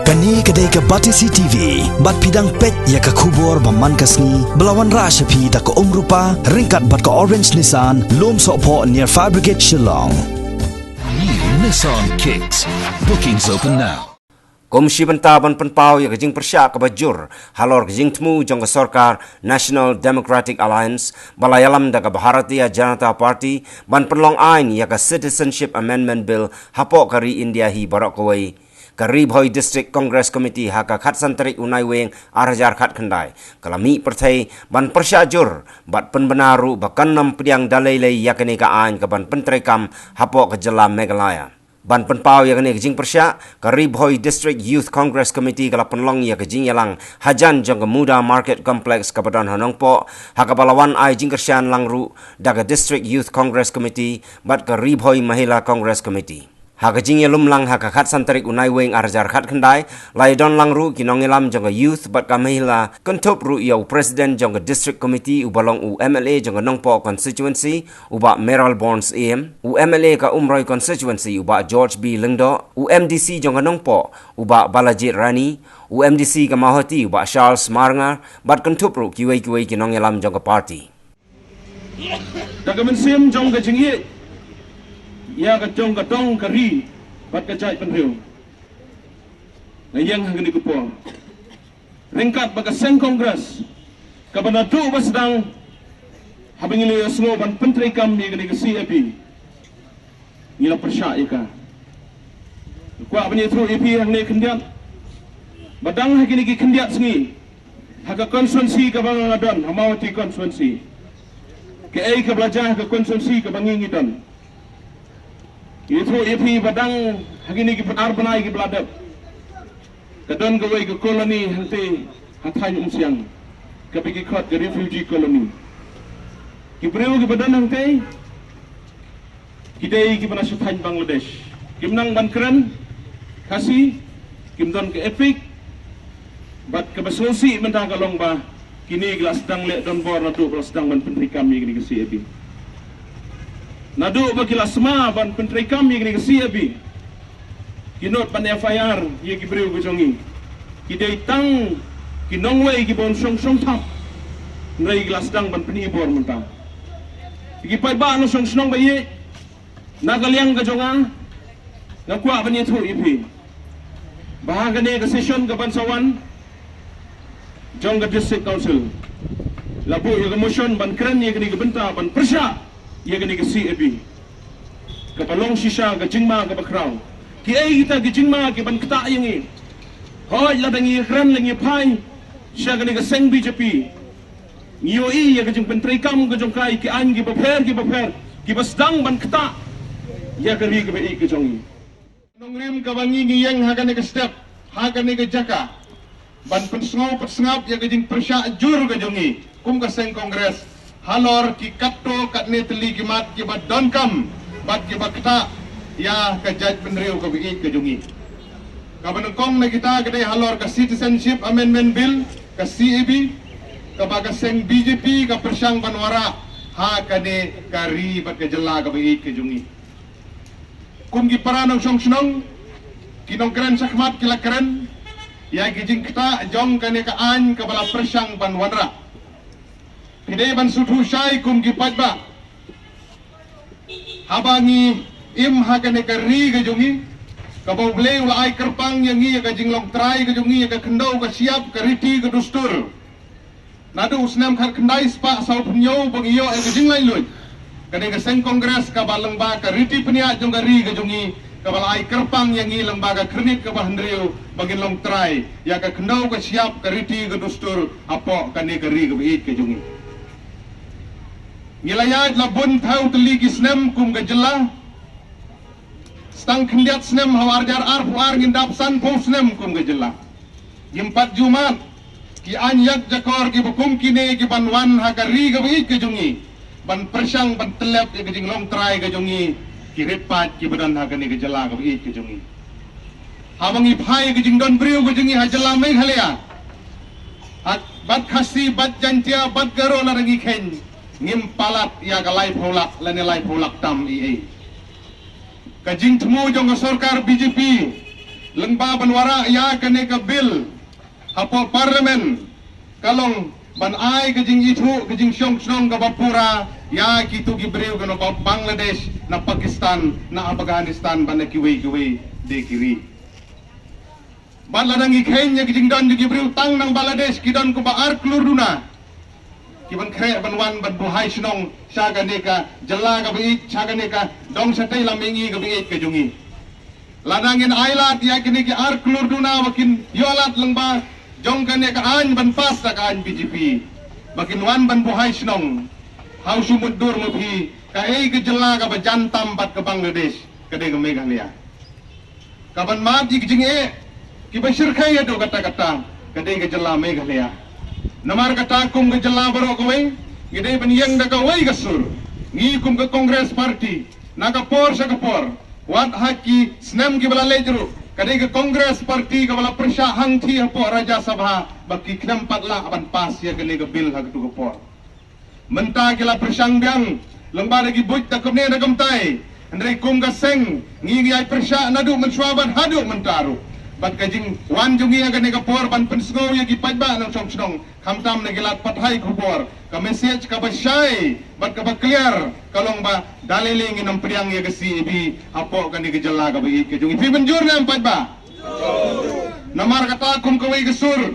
Kani kedai ke Batisi TV, bat pidang pet ya ke kubur baman kasni, belawan rasyapi tak ke rupa, ringkat bat ke Orange Nissan, lom sokpo near Fire Brigade Shillong. New Nissan Kicks. Bookings open now. Komisi Bentaban Penpau yang kejing persyak ke bajur, halor kejing temu jong ke Sorkar National Democratic Alliance, balayalam da ke Bharatiya Janata Party, ban penlong ain ya ke Citizenship Amendment Bill, hapok kari India hi barak kawai. Karib Hoi District Congress Committee haka khat santarik unai weng arjar khat khandai kalami perthai ban persyajur bat penbenaru bakan nam priang dalai yakni ka ain ka ban pentrekam hapo ke jelam Meghalaya ban penpau yakni jing persya Karib Hoi District Youth Congress Committee kala penlong ya ke jing yalang hajan jong ke muda market complex ka badan hanongpo haka balawan ai jing kersyan langru daga District Youth Congress Committee bat Karib Hoi Mahila Congress Committee haka jingye lumlang haka khat santarik unai weng arjar khat khandai lai don langru kinongelam jonga youth bat kamihla kontop ru yau president jonga district committee ubalong u MLA jonga nongpo constituency uba Meral Bonds AM u MLA ka Umroi constituency uba George B Lengdo u MDC jonga nongpo uba Balajit Rani u MDC ka Mahoti uba Charles Marngar bat kontop ru kiwei kinongelam jonga party daga mensim jonga jingye ya kacong katong kari bat kacai penriu ngayang hangni kupo ringkat baga seng kongres kabanadu basdang habingili asmo ban pentri kam ni gani CAP ngila persya ika kwa bani thru EP hangni kendiat badang hagini ki kendiat sengi haga konstituensi ka bangadon hamawati konstituensi ke ai ka belajar ka konstituensi ka bangingidan itu ipi badang hagini ki arbanai ki bladap kadon gawai ke koloni hanti hatai umsiang ke pergi kot ke refugee koloni ki breu ki badan hanti kidai ki panasut han Bangladesh kimnang bankran kasi kimdon ke epic bat ke baslosi mentang kalong ba kini gelas dang le don bor na tu sedang ban pentri kami gini ke CAB nadu bagilah semua ban penteri kami gini ke CAB kinot ban FIR ye ki breu gojongi kidai tang kinongwei ki bon song tap ngai gelas dang ban peni bor mentang ki pai ba no song snong ba ye nagaliang gojonga ngakwa ban ye thu ipi bahagane ke session ke bansawan jong ke district council labu ye ke motion ban kren ye gini ke benta ban persya ia gani ke CAB ke palong sisa ke jingma ke bakrau ki ai kita ke jingma ke ban kta yangi hoi la dangi kran langi pai sia gani ke seng BJP ngiyo i ia ke jing pentri kam ke jongkai ki an ki baper ki basdang ban kta ia ke ri ke bai ke jongi nongrim ke bangi ngiyang hagane ke step hagane ke jaka ban pensngop ia ke jing persya jur ke jongi kum ke seng kongres halor ki katto katne teli ki mat ki bat donkam bat ki bakta ya ka jaj penriu ka bi ke jungi ka banengkong na kita kedai halor ka Citizenship Amendment Bill ka CAB ka baga seng BJP ka persyang banwara ha kane kari bat ke jela ka bi ke jungi kum ki paranong song snong kinong keren sakmat kila keren ya ki jing kita jong kane ka an ka bala persyang banwara Hidai ban sutu syai kum kipat ba habangi im hakane kari ke jungi kabau bleu la ai kerpang yang ia ka jinglong trai ke jungi ka kendau ka siap ka riti ke dustur nadu usnam khat kendai spa sau punyo bangiyo ke jinglai lui kane ka seng kongres ka baleng ba ka riti penia jong ka ri ke jungi ka bal ai kerpang yang ia lembaga kredit ka bahandriu bangin long trai ya ka kendau ka siap ka riti ke dustur apo kane ka ri ke jungi Ngilayat labun tau teligi snem kum gajela stang kendiat snem hawarjar arpuar ngindap san po snem kum gajela Yimpat Jumat ki anyak jakor ki bukum kine ki banwan hagari gabi ke jungi ban persyang ban telep ke jinglong trai ke jungi ki repat ki badan hagani gajela gabi ke jungi habangi phai ke jingdon briu ke jungi hajela mai khalia bat khasi bat jantia bat garo larangi khen ngim palat ya galai pholak lanelai pholak tam i kajing temu jong sorkar BJP lengba banwara ya kene ka bil hapo parlimen kalong ban ai kejing itu kejing syong syong ka bapura ya kitu gibreu kano ba Bangladesh na Pakistan na Afghanistan ban kiwi de kiri ban ladang ikhen kejing don gibreu tang nang Bangladesh kidon ko ba ar klurduna kiban kre ban wan ban buhai snong saga neka jalla ka bi saga neka dong satai lamingi ka bi kejungi ladangin ailat ya kini ki ar klurduna wakin yolat lengba jong kane ka an ban pas ka an BJP bakin wan ban buhai snong hau sumudur mo phi ka ei ke jela ka ba jantam bat ke Bangladesh ka de Meghalaya ka ban mat ki jing e ki bashir khai do kata ka de ke jela Meghalaya namar kata kum ke jela baro ko wei gede ban yang da ka wei gasur ngi kum ke Congress party na ka por sa ka por wat haki snem ki bala lejru kadai ke Congress party ke bala persya hang thi hapo Raja Sabha baki knem patla aban pas ya kene ke bil hak tu ke por menta kila persyang biang lengba lagi buit tak kene da kamtai andre kum ka seng ngi ai persya nadu menswaban hadu mentaru bat kajing wan jungi ya kene ke por ban pensgo ya ki pajba nang song snong khamtam ne gilat pathai ku por ka message ka basyai bat ka ba clear kalong ba daliling inam priang ya kesi ibi apo kan ke jela ka bagi ke jungi pi benjur na empat ba namar kata kum ka wei gesur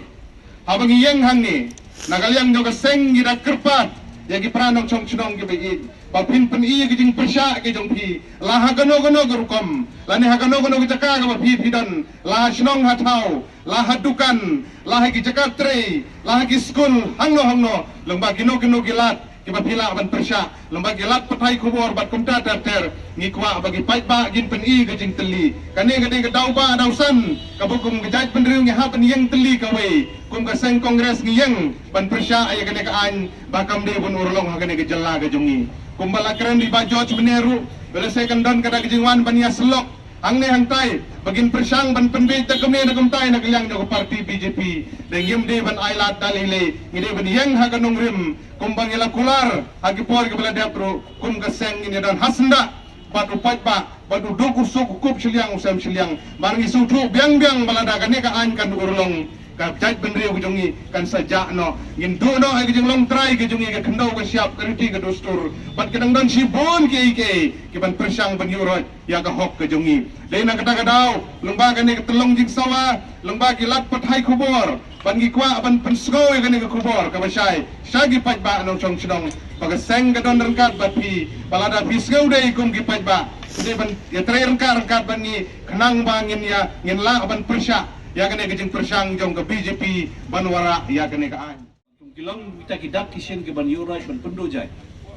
habang iyang hang ni nagalyang jo ka seng gira kerpat ya ki pranong chong chnong ke bagi ba pin pen iya ke jing persya ke jong pi la ha gano gurukom la ne ha gano ke jaka ka ba pi dan la snong hatau la hadukan la ha ki jaka tre la ha ki school hangno lengba gino gilat kiba pila ban persya lembag gilat patai kubor bat kumta ter ngikwa bagi pait ba gin pen i gajing teli kane gade ga dau ba dausan kabukum gajai penriu ngi ha pen yang teli kawe kum ka seng kongres ngi yang ban persya ay gane ka an bakam de bun urlong ha gane ga jalla ga jungi kum bala keren di ba George Beneru bela second don kada gajingwan ban ya selok ang ne hang tai bagin persyang ban penbit ta kemne na kumtai na kelyang jo parti BJP deng yem de ban ailat dalile ngide ban yang ha kanong rim kumbang ila kular hagi por ke bela dapro kum ka seng ini dan hasnda batu patba batu doku sok kup siliang usam siliang barang isu tu biang balada kan ne ka an kan urlong ka jaj benriu ke jongi kan saja no ngin do no ai ke jong long try ke jongi ke kendo ke siap kerti ke dostur bat kedang dan sibon ke ban persyang ban yurot ya ka hok ke jongi dei na kata kadau lembaga ne ke telong jing sawa lembaga lat pathai kubor ban gi kwa ban pensgo ya ne ke kubor ka basai sagi patba no chong chong baga seng ke don rengkat bat pi balada pisgau dei kum gi patba dei ban ya trai rengkat ban ni kenang bangin ya ngin la ban persya ya kene kejeng persyang jong ke BJP banwara ya kene ka an kilang kita kidak kisien ke ban yurai ban pendojai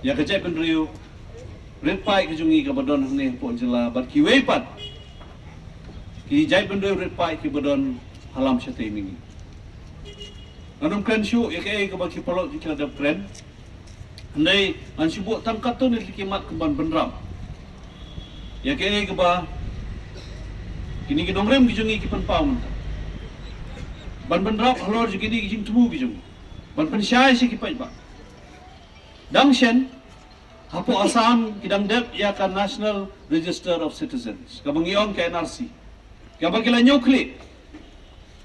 ya kejai penriu red pai ke jungi ke badon ne pon jela bat kiwei pat ki jai penriu red pai ke badon halam syate mingi anum kren syu ya ke ba ki polok ki ada kren ndai an sibuk tangkat tu ni kimat ke ban benram ya ke ba kini ke dongrem ki jungi ki penpau mentah ban benrap halor juga ni jing temu bijung ban pensyai si kipai ba dangshen hapo asam kidang dep ya kan National Register of Citizens kabang ion ka NRC kabang kila nyukli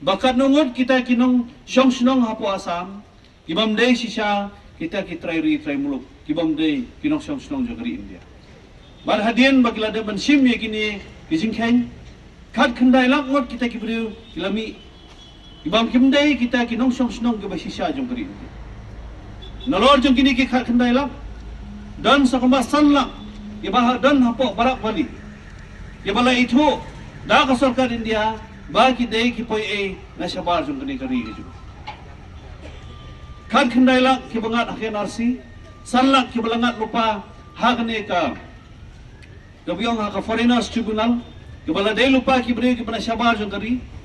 bakat nungut kita kinong syong snong hapo asam kibam dei sisa kita kitrai muluk kibam dei kinong syong snong jogri India ban hadien bagila de ban sim ye kini kijing khen kat kendai lakngot kita kibriu kilami ibam kimdai kita kinong snong ke basisya jong keri nalor jong kini ki kendai lak dan sakamba sanla ibah dan hapo barak bali ibala itu da ka sarkar India ba ki dei ki poi e na sabar jong kini keri ju kan kendai lak ki bangat akhir narsi sanlak ki balangat lupa hak ne ka gabiong ha ka foreigners tribunal ibala dei lupa ki beri ki bana sabar jong keri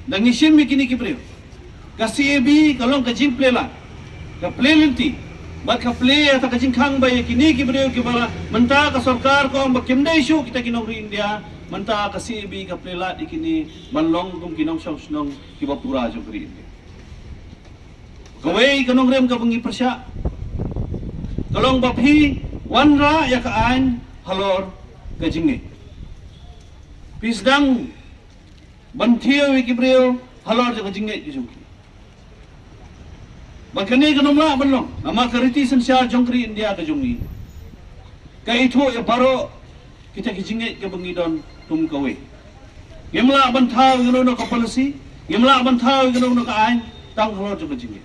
dan isim kini kibriu kasi ebi kalong kajing play la ka play linti bat ka play ata kajing khang bay kini kibriu ki bala menta ka sarkar ko bakim dai shu kita kinong ri India menta kasi ebi ka play la dikini manlong kum kinong song snong ki bapura jo ri India kawai kanong rem ka bangi persya kalong baphi wanra ya ka an halor kajing ni pisdang ban thieu ki breu halor jo jinge ki jong ban kani kanum la ban long ama kariti sensial jongkri India ka jongi ka itu ya baro kita ki jinge ke bangi don tum kawe gemla ban thau ngono ka policy gemla ban thau ngono ka ain tang halor jo jinge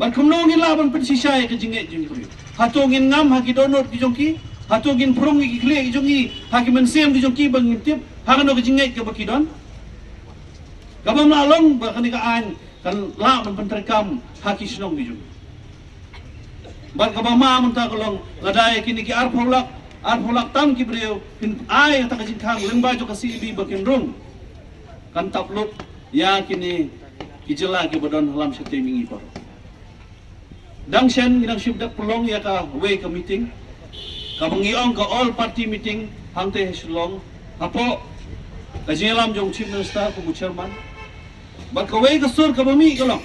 ban kumno ngi la ban pensisai ka jinge jongkri hatongin ngam haki donor ki jongki hatongin prong ki kle ki jongi haki mensem ki jongki bang tip hakano ka jinge ke bakidon kabam la long ba kani ka ain kan la ban pentrekam haki snong ki jong ban kabam ma man ta kolong ladai kini ki arpholak tam ki breu pin ai ta ka jing khang lengba jo ka CEB bakin rung kan tapluk ya kini ki jela ki badon halam sete mingi par Dangshan ginang sibdak pelong ya ka way ka meeting ka bangiong ka all party meeting hangte Shillong apo ka jingalam jong chief minister ku chairman ba ka way ka sur ka bami ka long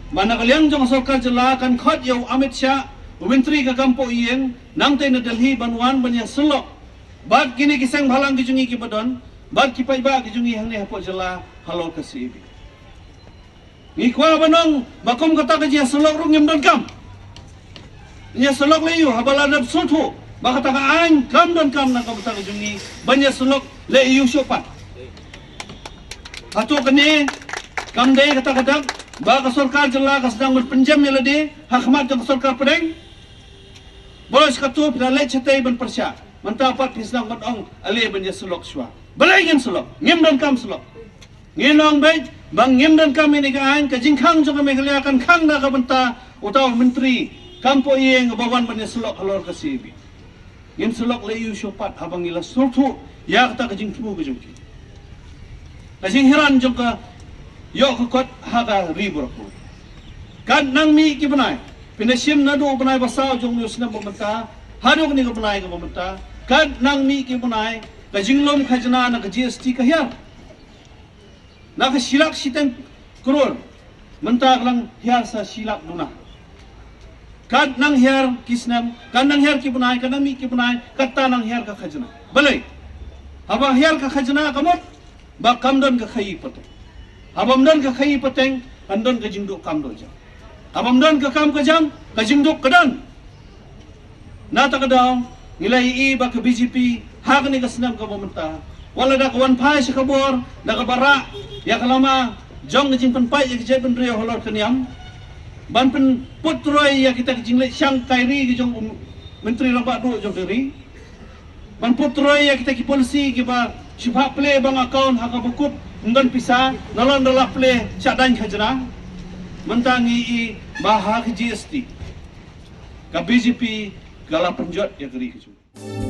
mana kaliang jong sarkar jela kan khot yaw Amit Shah menteri ka kampo iyeng nangte na Delhi banwan banya selok bad kini kisang bhalang ki jungi ki badon bad ki pai ba ki jungi hangne hapo jela halo ka CEB ngikwa banong bakom kata ka jia selok rung ngem don kam nya selok le yu habala dap sotu ba kata ka an kam don kam na ka kata ka jungi banya selok le yu sopat hatu kene kam dei kata kadang ba ka sarkar jela ka sedang berpinjam ya lade hakmat ka sarkar pedeng bolos ka tu pila le chete ban persya mantapat pisang badong ale banya selok swa balai ngem selok ngem don kam selok nginong baik bang ngem dan kami ni kaan ka jingkhang jo kami kaliakan khang na ka banta utaw menteri kampo iyeng bawan banya selok halor ka CEB ngem selok le yu sopat habang ila surtu ya kata ka jingtmu ka jongki ka jinghiran jo ka yo ka kot haga ribur ko kan nang mi ki banai pinasim na do banai basaw jong news na bamanta hadok ni ka banai ka bamanta kan nang mi ki banai ka jinglom khajna na ka GST ka hiar nak silak siteng kurul mentak lang hiar sa silak duna kad nang hiar kisnam kan nang hiar ki bunai kan mi ki bunai katta nang hiar ka khajna balai haba hiar ka khajna kamot ba kamdon ka khayi pateng habam don ka khayi pateng andon ka jingdo kamdo jam habam don ka kam ka jam ka jingdo kadan nata kadaw nilai i ba ka BJP hak ni kasnam ka momenta wala da kawan pai sa kabor da kabara ya kalama jong jing penpai ya kijai penrio holor keniam ban pen putroi ya kita jingle syang kairi ki jong menteri lamba do jong deri ban putroi ya kita ki polisi ki ba shibha play bang account haka bukut ngan pisa nalon dala play syadan khajna mentangi i bahag GST ka BJP gala penjot ya geri ki